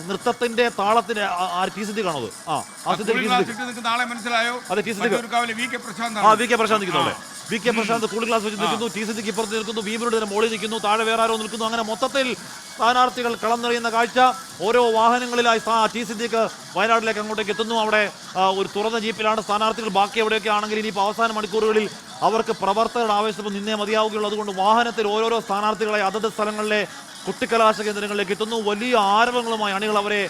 നൃത്തത്തിന്റെ താളത്തിന് T സിദ്ധി കാണുന്നത്. നാളെ മനസ്സിലായോ? അതെ, T Siddique V K Prashanth നിൽക്കുന്നുണ്ട്. V K Prashanth cooling glass വെച്ച് നിൽക്കുന്നു. ടി സിദ്ദിഖ് ഇപ്പുറത്ത് നിൽക്കുന്നു. ഭീമരുടെ മോളിൽ നിൽക്കുന്നു. താഴെ വേറെ ആരോ നിൽക്കുന്നു. അങ്ങനെ മൊത്തത്തിൽ സ്ഥാനാർത്ഥികൾ കളം നിറയുന്ന കാഴ്ച. ഓരോ വാഹനങ്ങളിലായി ടി സിദ്ദിഖ് വയനാട്ടിലേക്ക് അങ്ങോട്ടേക്ക് എത്തുന്നു. അവിടെ ഒരു തുറന്ന ജീപ്പിലാണ് സ്ഥാനാർത്ഥികൾ. ബാക്കി എവിടെയൊക്കെ ആണെങ്കിൽ ഇനിയിപ്പോൾ അവസാന മണിക്കൂറുകളിൽ അവർക്ക് പ്രവർത്തകരുടെ ആവേശം നിന്നേ മതിയാവുകയുള്ളൂ. അതുകൊണ്ട് വാഹനത്തിൽ ഓരോരോ സ്ഥാനാർത്ഥികളെ അതത് സ്ഥലങ്ങളിലെ കുട്ടിക്കലാശ കേന്ദ്രങ്ങളിലേക്ക് എത്തുന്നു. വലിയ ആരവങ്ങളുമായി അണികൾ അവരെ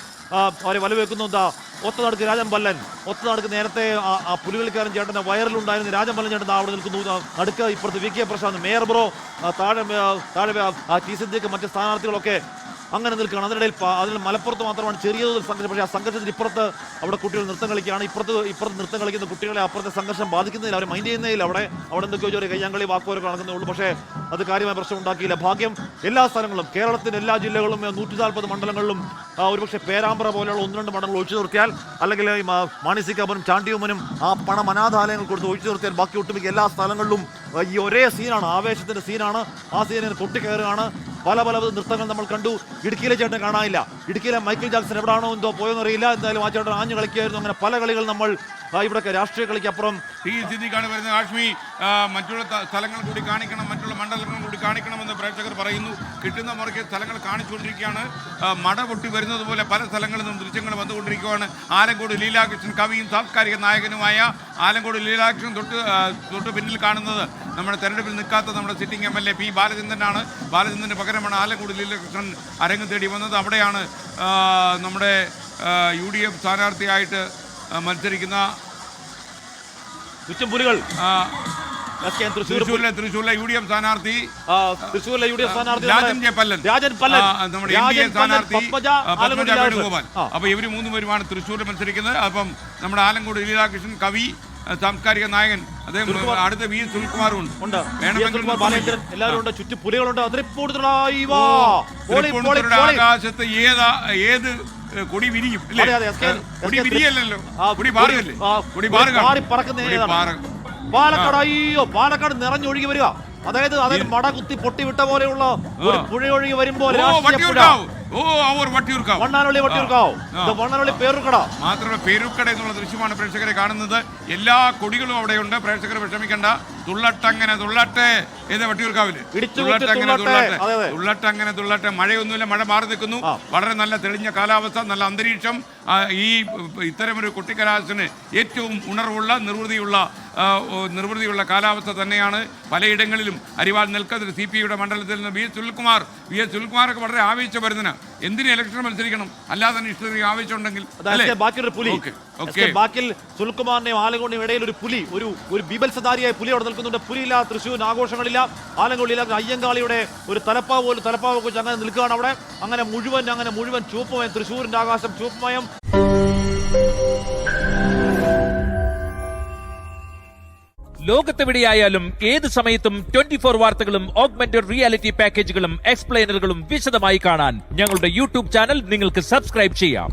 വലവെക്കുന്നു. ഒത്തനടുക്ക് രാജൻ പല്ലൻ, ഒത്തനടുക്ക് നേരത്തെ ആ പുലികളിക്കാരൻ ചേട്ടൻ്റെ വയറിലുണ്ടായിരുന്ന രാജൻ പല്ലൻ ചേട്ടൻ അവിടെ നിൽക്കുന്നു. നടുക്ക് ഇപ്പുറത്ത് V K Prashanth, mayor bro, താഴെ ടി സിദ്ദിഖ്, മറ്റ് സ്ഥാനാർത്ഥികളൊക്കെ അങ്ങനെ നിൽക്കുകയാണ്. അതിനിടയിൽ മലപ്പുറത്ത് മാത്രമാണ് ചെറിയ തോതിൽ സംഘർഷം. പക്ഷേ ആ സംഘർഷത്തിന് ഇപ്പുറത്ത് അവിടെ കുട്ടികൾ നൃത്തം കളിക്കുകയാണ്. ഇപ്പുറത്ത് നൃത്തം കളിക്കുന്ന കുട്ടികളെ അപ്പുറത്തെ സംഘർഷം ബാധിക്കുന്നില്ല. അവർ മൈൻഡ് ചെയ്യുന്നതിൽ അവിടെ എന്തൊക്കെയോ ഒരു കയ്യാങ്കളി വാക്കുവരൊക്കെ നടക്കുന്നേ ഉള്ളൂ. പക്ഷേ അത് കാര്യമായ പ്രശ്നം ഉണ്ടാക്കിയില്ല. ഭാഗ്യം എല്ലാ സ്ഥലങ്ങളും, കേരളത്തിൻ്റെ എല്ലാ ജില്ലകളും 140 മണ്ഡലങ്ങളിലും ഒരുപക്ഷെ പേരാമ്പ്ര പോലെയുള്ള 1-2 മണ്ഡലങ്ങൾ ഒഴിച്ചു നിർത്തിയാൽ, അല്ലെങ്കിൽ മാണിസിക്കാപ്പനും ചാണ്ടിയുമ്മനും ആ പണം അനാഥാലയങ്ങൾ കൊടുത്ത് ഒഴിച്ചു നിർത്തിയാൽ ബാക്കി ഒട്ടുമിക്ക എല്ലാ സ്ഥലങ്ങളിലും ഈ ഒരേ സീനാണ്, ആവേശത്തിൻ്റെ സീനാണ്. ആ സീനിന് കൊട്ടിക്കയറുകയാണ്. പല നൃത്തങ്ങൾ നമ്മൾ കണ്ടു. ഇടുക്കിയിലെ ചേട്ടൻ കാണാനില്ല. ഇടുക്കിയിലെ മൈക്കിൾ ജാക്സൺ എവിടെയാണോ എന്തോ പോയെന്നറിയില്ല. എന്തായാലും ആ ചേട്ടൻ ആഞ്ഞു കളിക്കുകയായിരുന്നു. അങ്ങനെ പല കളികൾ നമ്മൾ ഇവിടെയൊക്കെ രാഷ്ട്രീയ കളിക്കപ്പുറം ഈ സ്ഥിതിക്കാണ് വരുന്നത്. ആഷ്മി, മറ്റുള്ള സ്ഥലങ്ങൾ കൂടി കാണിക്കണം, മറ്റുള്ള മണ്ഡലങ്ങൾ കൂടി കാണിക്കണമെന്ന് പ്രേക്ഷകർ പറയുന്നു. കിട്ടുന്ന മുറയ്ക്ക് സ്ഥലങ്ങൾ കാണിച്ചുകൊണ്ടിരിക്കുകയാണ്. മട പൊട്ടി വരുന്നത് പോലെ പല സ്ഥലങ്ങളിൽ നിന്നും ദൃശ്യങ്ങൾ വന്നുകൊണ്ടിരിക്കുകയാണ്. ആലങ്കോട് ലീലാകൃഷ്ണൻ, കവിയും സാംസ്കാരിക നായകനുമായ ആലങ്കോട് ലീലാകൃഷ്ണൻ തൊട്ട് പിന്നിൽ കാണുന്നത് നമ്മുടെ തെരഞ്ഞെടുപ്പിൽ നിൽക്കാത്ത നമ്മുടെ സിറ്റിംഗ് MLA പി ബാലചന്ദ്രനാണ്. ബാലചന്ദ്രന് പകരമാണ് ആലങ്കോട് ലീലാകൃഷ്ണൻ അരങ്ങ് തേടി വന്നത്. അവിടെയാണ് നമ്മുടെ UDF സ്ഥാനാർത്ഥിയായിട്ട് മത്സരിക്കുന്ന പുലികൾ തൃശ്ശൂരിലെ UDF സ്ഥാനാർത്ഥി രാജൻ പല്ലൻ, നമ്മുടെ NDA സ്ഥാനാർത്ഥി പത്മജ വേണുഗോപാൽ. അപ്പൊ ഇവര് 3 പേരുമാണ് തൃശ്ശൂരിൽ മത്സരിക്കുന്നത്. അപ്പം നമ്മുടെ ആലങ്കോട് ലീലാകൃഷ്ണൻ, കവി, സാംസ്കാരിക നായകൻ, അദ്ദേഹം അടുത്ത വി സുനിൽകുമാറും ഉണ്ട്. ആകാശത്ത് ഏത് കൊടി വിരിയും? കൊടി വിരിയല്ലോ, കൊടി പാറുകല്ലേ? കൊടി പാലക്കാട്, അയ്യോ, പാലക്കാട് നിറഞ്ഞൊഴുകി വരിക. അതായത് മട കുത്തി പൊട്ടിവിട്ട പോലെയുള്ള ഒരു പുഴയൊഴുകി വരുമ്പോൾ മാത്രമല്ല പേരൂർക്കട എന്നുള്ള ദൃശ്യമാണ് പ്രേക്ഷകരെ കാണുന്നത്. എല്ലാ കൊടികളും അവിടെയുണ്ട്. പ്രേക്ഷകർ വിഷമിക്കണ്ട. തുള്ളട്ടങ്ങനെ തുള്ളട്ടെ ഏത് വട്ടിയൂർക്കാവില് തുള്ളട്ടങ്ങനെ തുള്ളട്ടെ. മഴയൊന്നുമില്ല, മഴ മാറി നിൽക്കുന്നു. വളരെ നല്ല തെളിഞ്ഞ കാലാവസ്ഥ, നല്ല അന്തരീക്ഷം. ഈ ഇത്തരമൊരു കുട്ടിക്കലാശത്തിന് ഏറ്റവും ഉണർവുള്ള നിർവൃതിയുള്ള കാലാവസ്ഥ തന്നെയാണ് പലയിടങ്ങളിലും. അരിവാൾ നെൽക്കതിൽ CPIയുടെ മണ്ഡലത്തിൽ നിന്ന് വി എസ് സുനിൽകുമാറൊക്കെ വളരെ ആവേശഭരിതനാണ്. എന്തിന് ഇലക്ഷൻ മത്സരിക്കണം? അല്ലാതെ തന്നെ ഇഷ്ടം ആവേശം ഉണ്ടെങ്കിൽ. ബാക്കിൽ സുനിൽകുമാറിന്റെയും ആലങ്കോടിന്റെയും ഇടയിൽ ഒരു പുലി, ഒരു ബീഭത്സധാരിയായ പുലി അവിടെ നിൽക്കുന്നുണ്ട്. പുലിയില്ല, തൃശ്ശൂർ ആഘോഷങ്ങളില്ല. ആലങ്കോടിയില്ല, അയ്യങ്കാളിയുടെ ഒരു തലപ്പാവ് വെച്ച് അങ്ങനെ നിൽക്കുകയാണ് അവിടെ. അങ്ങനെ മുഴുവൻ ചുവപ്പുമയം. തൃശ്ശൂരിന്റെ ആകാശം ചുവപ്പുമയം. ലോകത്തെവിടെയായാലും ഏത് സമയത്തും 24 വാർത്തകളും ഓഗ്മെന്റഡ് റിയാലിറ്റി പാക്കേജുകളും എക്സ്പ്ലെയിനറുകളും വിശദമായി കാണാൻ ഞങ്ങളുടെ YouTube ചാനൽ നിങ്ങൾക്ക് സബ്സ്ക്രൈബ് ചെയ്യാം.